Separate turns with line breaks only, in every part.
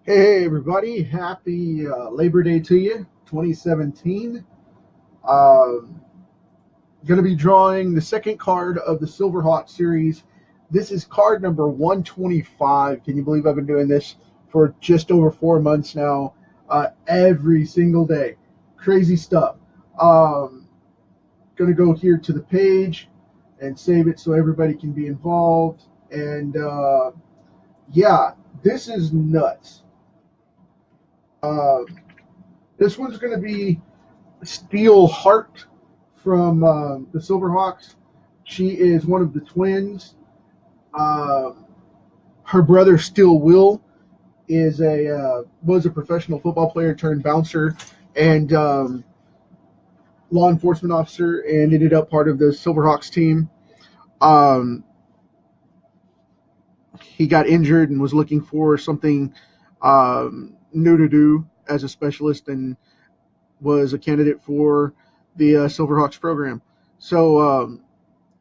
Hey everybody, happy Labor Day to you, 2017. Um, going to be drawing the second card of the Silverhawks series. This is card number 125. Can you believe I've been doing this for just over 4 months now? Every single day. Crazy stuff. Um, going to go here to the page and save it so everybody can be involved. And yeah, this is nuts. Uh, this one's going to be SteelHeart from the Silverhawks. She is one of the twins. Uh, her brother Steel Will is a was a professional football player turned bouncer and law enforcement officer, and ended up part of the Silverhawks team. Um, he got injured and was looking for something new to do as a specialist, and was a candidate for the Silverhawks program. So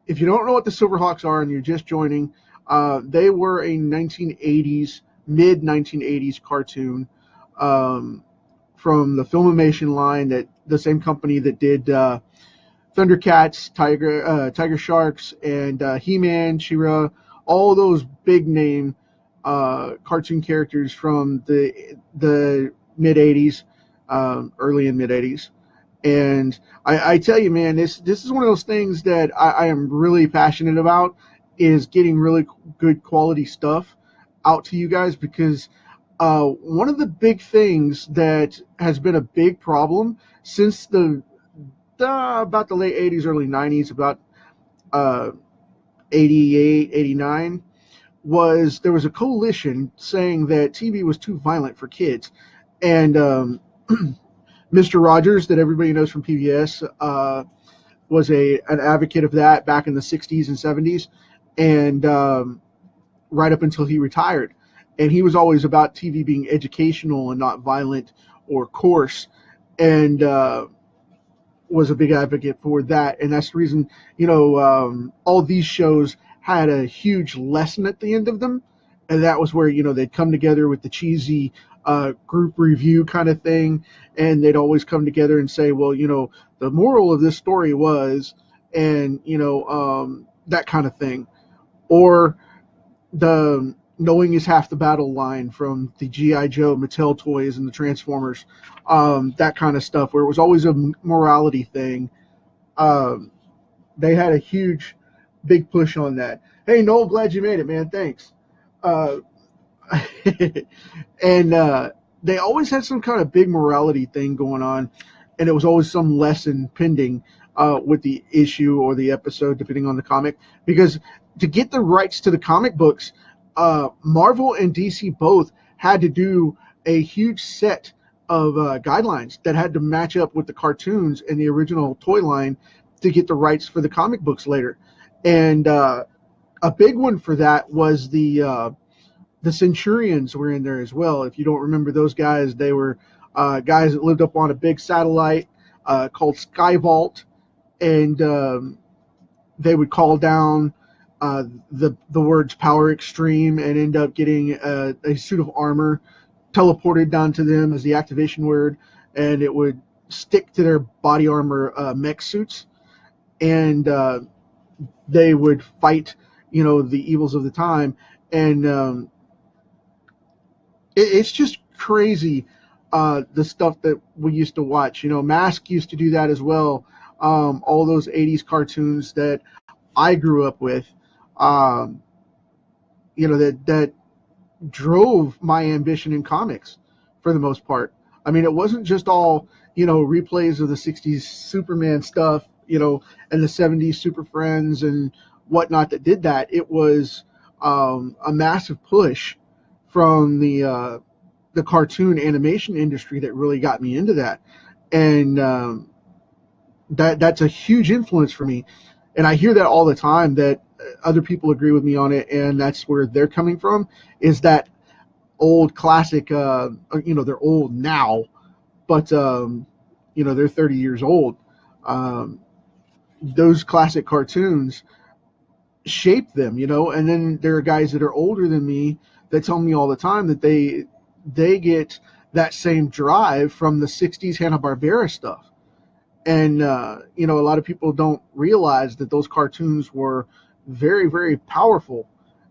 if you don't know what the Silverhawks are and you're just joining, they were a 1980s, mid 1980s cartoon from the Filmation line, that the same company that did Thundercats, Tiger Sharks, and He-Man, She-Ra, all those big name cartoon characters from the mid 80s, early and mid 80s. And I tell you, man, this is one of those things that I am really passionate about, is getting really good quality stuff out to you guys, because one of the big things that has been a big problem since about the late 80s, early 90s, about uh, 88, 89, was there was a coalition saying that TV was too violent for kids. And Mr. Rogers, that everybody knows from PBS, was an advocate of that back in the 60s and 70s, and right up until he retired. And he was always about TV being educational and not violent or coarse, and was a big advocate for that. And that's the reason, all these shows had a huge lesson at the end of them. And that was where, they'd come together with the cheesy group review kind of thing. And they'd always come together and say, well, the moral of this story was, and, that kind of thing. Or the knowing is half the battle line from the G.I. Joe Mattel toys and the Transformers, that kind of stuff, where it was always a morality thing. Um, they had a huge, big push on that. Hey, Noel, glad you made it, man. Thanks. Uh, and they always had some kind of big morality thing going on, and it was always some lesson pending with the issue or the episode, depending on the comic. Because to get the rights to the comic books, Marvel and DC both had to do a huge set of guidelines that had to match up with the cartoons and the original toy line to get the rights for the comic books later. And a big one for that was the Centurions were in there as well. If you don't remember those guys, they were guys that lived up on a big satellite called Skyvault, and they would call down the words "power extreme" and end up getting a suit of armor teleported down to them as the activation word, and it would stick to their body armor mech suits, and they would fight, the evils of the time. And it's just crazy, the stuff that we used to watch. Mask used to do that as well. All those 80s cartoons that I grew up with, um, that drove my ambition in comics for the most part. I mean, it wasn't just all, replays of the 60s Superman stuff, and the 70s Super Friends and whatnot that did that. It was a massive push from the cartoon animation industry that really got me into that. And that's a huge influence for me. And I hear that all the time, that other people agree with me on it, and that's where they're coming from, is that old classic, they're old now, but they're 30 years old. Um, those classic cartoons shaped them, and then there are guys that are older than me that tell me all the time that they get that same drive from the 60s Hanna-Barbera stuff. And, you know, a lot of people don't realize that those cartoons were very, very powerful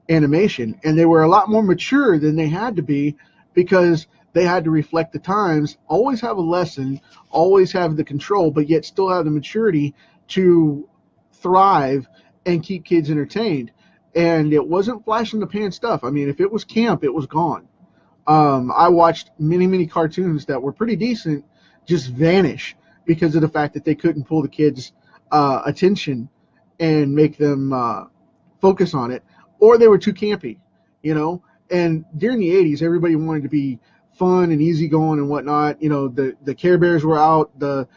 animation. And they were a lot more mature than they had to be because they had to reflect the times, always have a lesson, always have the control, but yet still have the maturity to thrive and keep kids entertained. And it wasn't flash in the pan stuff. I mean, if it was camp, it was gone. I watched many, many cartoons that were pretty decent just vanish because of the fact that they couldn't pull the kids' attention and make them focus on it, or they were too campy, you know. And during the 80s, everybody wanted to be fun and easygoing and whatnot. You know, the Care Bears were out, the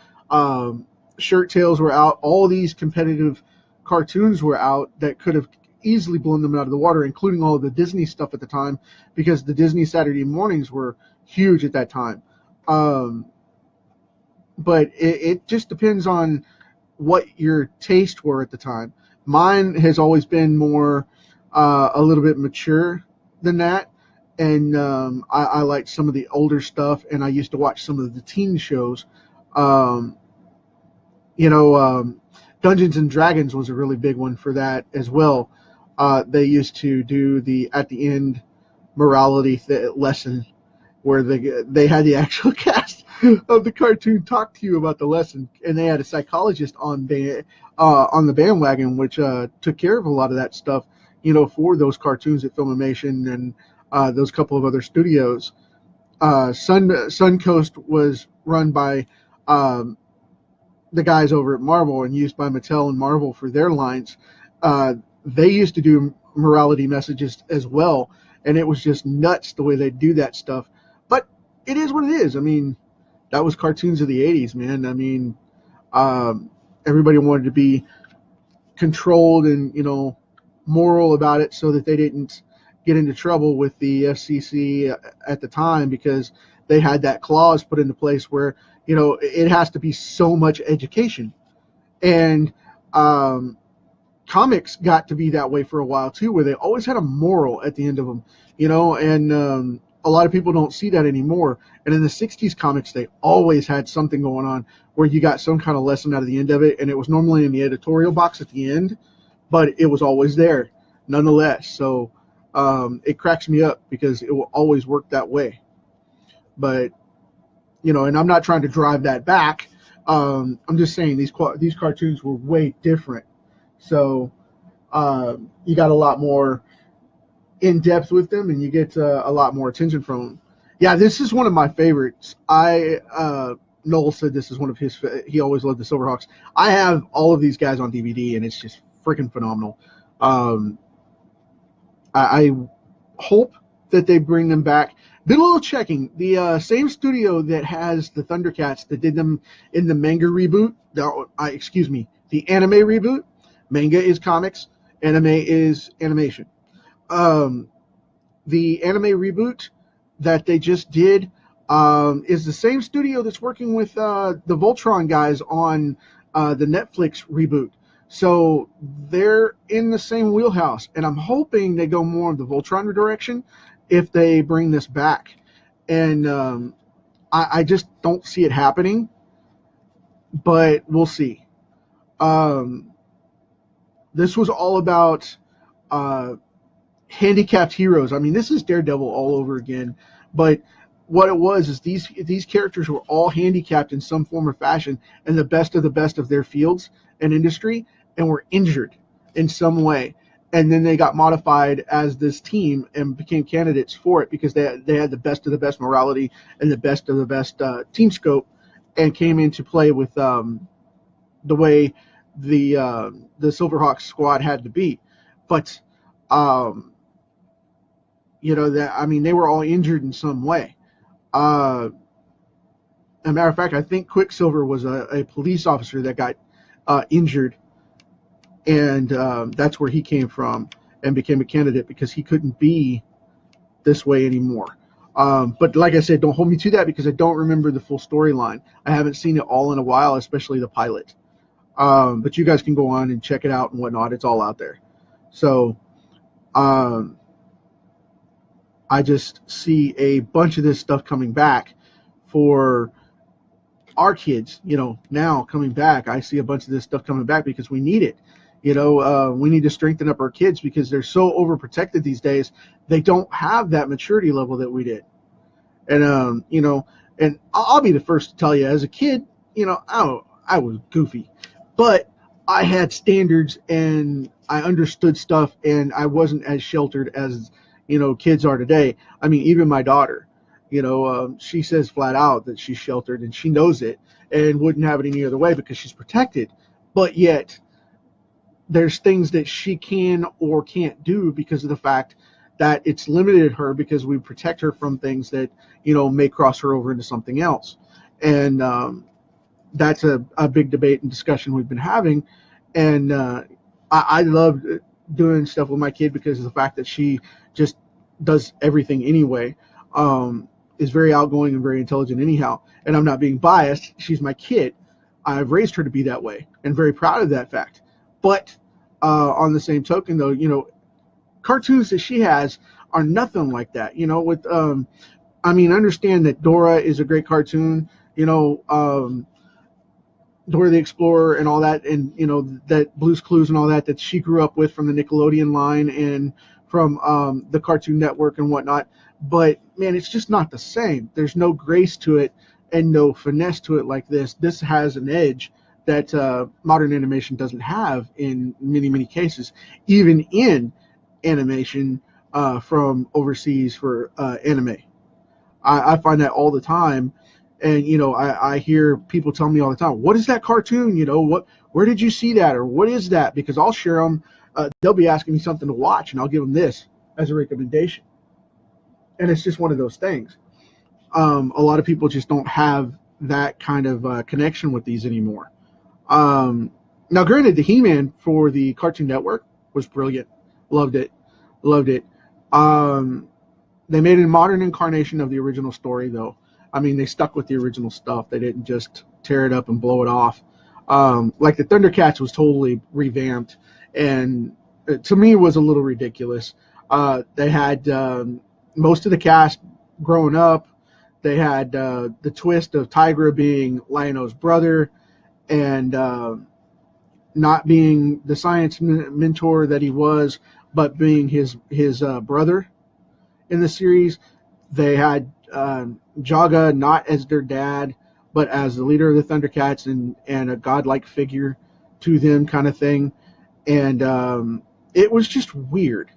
Shirt Tails were out, all these competitive cartoons were out that could have easily blown them out of the water, including all of the Disney stuff at the time, because the Disney Saturday mornings were huge at that time. But it just depends on what your tastes were at the time. Mine has always been more a little bit mature than that, and I liked some of the older stuff, and I used to watch some of the teen shows. You know, Dungeons and Dragons was a really big one for that as well. They used to do the at the end morality lesson where they had the actual cast of the cartoon talk to you about the lesson, and they had a psychologist on the bandwagon, which took care of a lot of that stuff, you know, for those cartoons at Filmation and those couple of other studios. Suncoast was run by the guys over at Marvel and used by Mattel and Marvel for their lines. They used to do morality messages as well, and it was just nuts the way they do that stuff. But it is what it is. I mean, that was cartoons of the 80s, man. I mean, everybody wanted to be controlled and, you know, moral about it so that they didn't get into trouble with the FCC at the time, because they had that clause put into place where, you know, it has to be so much education. And comics got to be that way for a while too, where they always had a moral at the end of them, you know, and a lot of people don't see that anymore. And in the 60s comics, they always had something going on where you got some kind of lesson out of the end of it, and it was normally in the editorial box at the end, but it was always there nonetheless. So it cracks me up because it will always work that way. But, you know, and I'm not trying to drive that back. I'm just saying these cartoons were way different. So you got a lot more in depth with them, and you get a lot more attention from them. Yeah, this is one of my favorites. Noel said this is one of his. He always loved the Silverhawks. I have all of these guys on DVD, and it's just freaking phenomenal. I hope that they bring them back. Did a little checking. The same studio that has the Thundercats that did them in the manga reboot. The anime reboot. Manga is comics. Anime is animation. The anime reboot that they just did is the same studio that's working with the Voltron guys on the Netflix reboot. So they're in the same wheelhouse, and I'm hoping they go more in the Voltron direction if they bring this back. And I just don't see it happening, but we'll see. This was all about handicapped heroes. I mean, this is Daredevil all over again, but what it was is these characters were all handicapped in some form or fashion, and the best of their fields and industry, and were injured in some way. And then they got modified as this team and became candidates for it because they had the best of the best morality and the best of the best team scope, and came into play with the way the Silverhawks squad had to be. But you know, that, I mean, they were all injured in some way. As a matter of fact, I think Quicksilver was a police officer that got injured, and that's where he came from and became a candidate because he couldn't be this way anymore. But like I said, don't hold me to that because I don't remember the full storyline. I haven't seen it all in a while, especially the pilot. But you guys can go on and check it out and whatnot. It's all out there. So, I just see a bunch of this stuff coming back for our kids. Now coming back, I see a bunch of this stuff coming back because we need it. We need to strengthen up our kids because they're so overprotected these days. They don't have that maturity level that we did. And and I'll be the first to tell you, as a kid, I was goofy, but I had standards and I understood stuff, and I wasn't as sheltered as kids are today. I mean, even my daughter, she says flat out that she's sheltered and she knows it and wouldn't have it any other way because she's protected. But yet, there's things that she can or can't do because of the fact that it's limited her, because we protect her from things that may cross her over into something else. And that's a big debate and discussion we've been having. And I love doing stuff with my kid because of the fact that she just does everything anyway. Is very outgoing and very intelligent anyhow. And I'm not being biased. She's my kid. I've raised her to be that way and very proud of that fact. But on the same token, though, cartoons that she has are nothing like that. Understand that Dora is a great cartoon, Dora the Explorer and all that, and that Blue's Clues and all that she grew up with from the Nickelodeon line and from the Cartoon Network and whatnot. But man, it's just not the same. There's no grace to it and no finesse to it like this. This has an edge that modern animation doesn't have in many, many cases, even in animation from overseas for anime. I find that all the time. And, I hear people tell me all the time, what is that cartoon? Where did you see that? Or what is that? Because I'll share them. They'll be asking me something to watch, and I'll give them this as a recommendation. And it's just one of those things. A lot of people just don't have that kind of connection with these anymore. Now, granted, the He-Man for the Cartoon Network was brilliant. Loved it. They made a modern incarnation of the original story, though. They stuck with the original stuff. They didn't just tear it up and blow it off. Like the Thundercats was totally revamped, and to me was a little ridiculous. They had most of the cast growing up. They had the twist of Tigra being Lion-O's brother, and not being the science mentor that he was, but being his brother in the series. They had Jaga not as their dad, but as the leader of the Thundercats and a godlike figure to them, kind of thing. And it was just weird.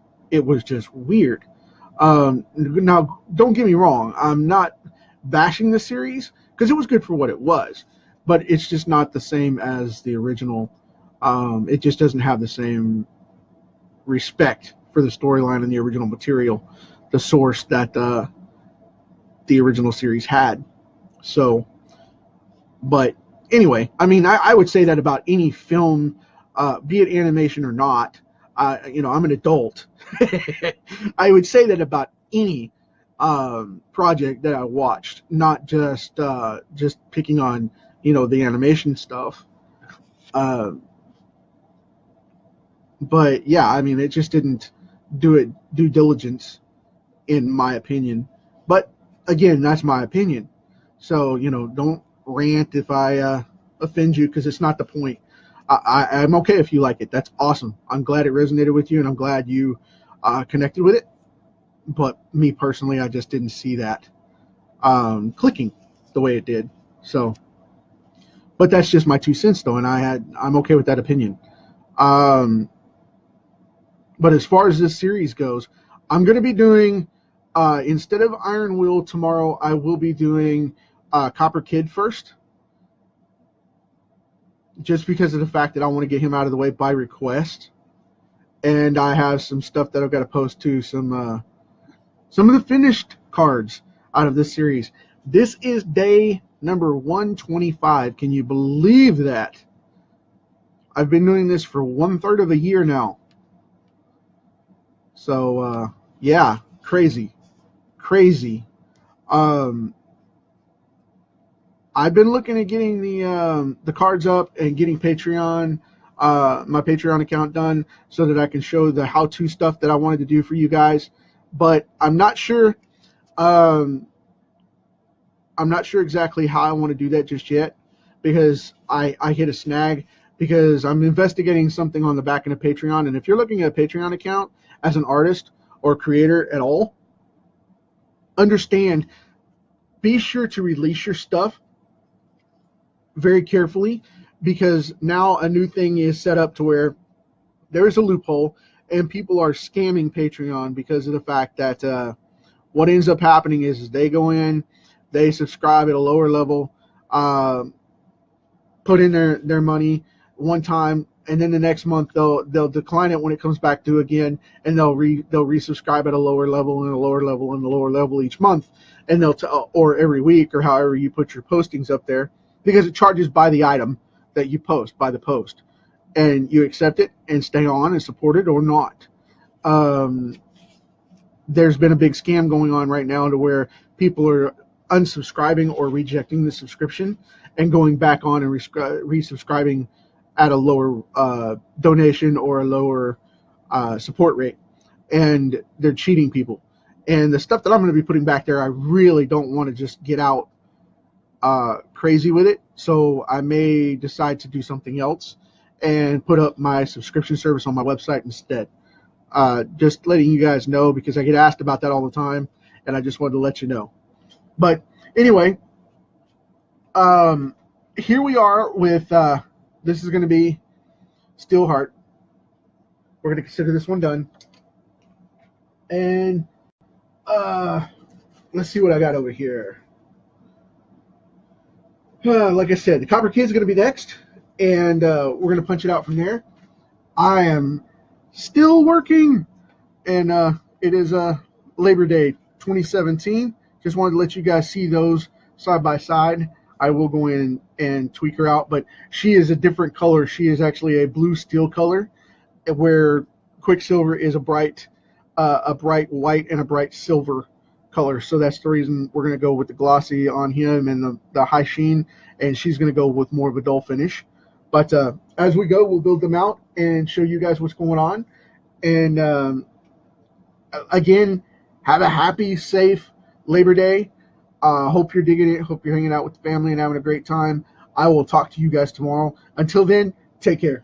Now, don't get me wrong. I'm not bashing the series because it was good for what it was, but it's just not the same as the original. It just doesn't have the same respect for the storyline and the original material, the source that the original series had. So, but anyway, I would say that about any film, be it animation or not. I'm an adult. I would say that about any project that I watched, not just picking on the animation stuff. But yeah, it just didn't do it due diligence, in my opinion. But again, that's my opinion. So don't rant if I offend you, because it's not the point. I'm okay if you like it. That's awesome. I'm glad it resonated with you, and I'm glad you connected with it. But me personally, I just didn't see that clicking the way it did. So, but that's just my 2 cents, though, and I'm okay with that opinion. But as far as this series goes, I'm going to be doing, instead of Iron Will tomorrow, I will be doing Copper Kid first. Just because of the fact that I want to get him out of the way by request. And I have some stuff that I've got to post to, some of the finished cards out of this series. This is day number 125. Can you believe that? I've been doing this for 1/3 of a year now. So, yeah, crazy. I've been looking at getting the cards up and getting Patreon, my Patreon account done, so that I can show the how-to stuff that I wanted to do for you guys. but I'm not sure. Um, I'm not sure exactly how I want to do that just yet, because I hit a snag, because I'm investigating something on the back end of Patreon. And if you're looking at a Patreon account as an artist or creator at all, understand, be sure to release your stuff very carefully, because now a new thing is set up to where there is a loophole and people are scamming Patreon because of the fact that what ends up happening is they go in, they subscribe at a lower level, uh, put in their money one time, and then the next month they'll decline it when it comes back due again, and they'll resubscribe at a lower level and a lower level and a lower level each month, and or every week, or however you put your postings up there, because it charges by the item that you post, by the post, and you accept it and stay on and support it or not. Um, there's been a big scam going on right now to where people are unsubscribing or rejecting the subscription and going back on and resubscribing at a lower donation or a lower support rate, and they're cheating people. And the stuff that I'm going to be putting back there, I really don't want to just get out crazy with it, so I may decide to do something else and put up my subscription service on my website instead. Just letting you guys know, because I get asked about that all the time, and I just wanted to let you know. But anyway, here we are with this is going to be SteelHeart. We're going to consider this one done, and let's see what I got over here. Like I said, the Copper Kid is going to be next, and we're going to punch it out from there. I am still working, and it is Labor Day 2017. Just wanted to let you guys see those side by side. I will go in and tweak her out, but she is a different color. She is actually a blue steel color, where Quicksilver is a bright white and a bright silver color. So that's the reason we're going to go with the glossy on him and the high sheen, and she's going to go with more of a dull finish. But as we go, we'll build them out and show you guys what's going on. And again, have a happy, safe Labor Day. Hope you're digging it. Hope you're hanging out with the family and having a great time. I will talk to you guys tomorrow. Until then, take care.